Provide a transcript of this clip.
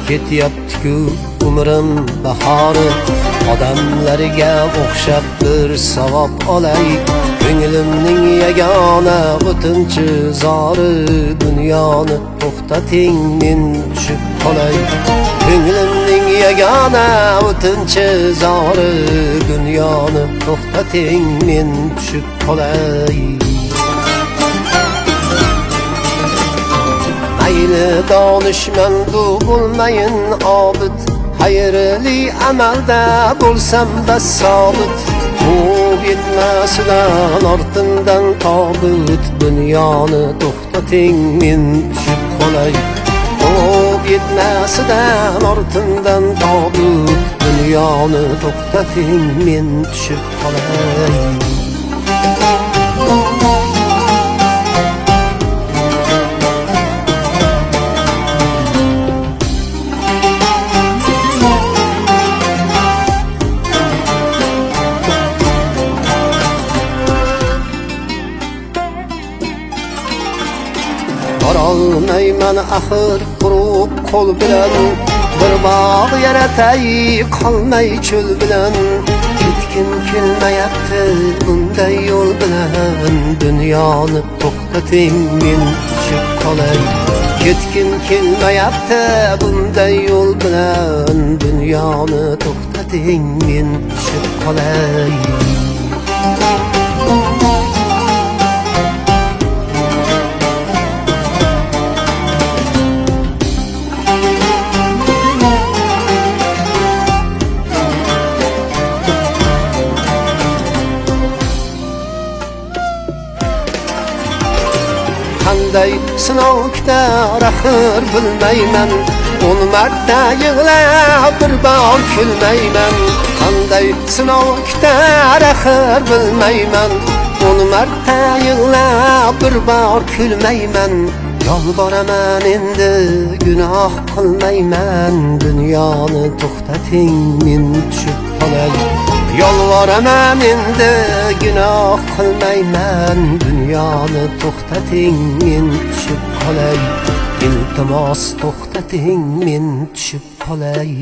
Ketyapti-ku umrim bahori, odamlarga o'xshab bir savob olay. Ko'nglimning yagona o'tinchi zori, dunyoni to'xtating men tushib qolay. Ko'nglimning yagona o'tinchi zori, dunyoni to'xtating men tushib qolay. Mayli donishmandu bo'lmayin obid, xayrli amalda bo'lsam bas sobit. Quvib yetmasidan ortimdan tobut, dunyoni to'xtating men tushib qolay. Quvib yetmasidan ortimdan tobut, dunyoni to'xtating men tushib qolay. Olmayman axir quruq qo'l bilan, bir bog' yaratay qolmay cho'l bilan. Ketgim kelmayapti bunday yo'l bilan, dunyoni to'xtating men tushib qolay. Ketgim kelmayapti bunday yo'l bilan, dunyoni to'xtating men tushib qolay. Qanday sinov kutar axir bilmayman, 10 marta yig'lab bir bor kulmayman. Qanday sinov kutar axir bilmayman, 10 marta yig'lab bir bor kulmayman. Yolboraman endi gunoh qilmayman, dunyoni to'xtating men tushib qolay. Yolboraman endi gunoh qilmayman, dunyoni to'xtating men tushib qolay. Iltimos to'xtating men tushib qolay.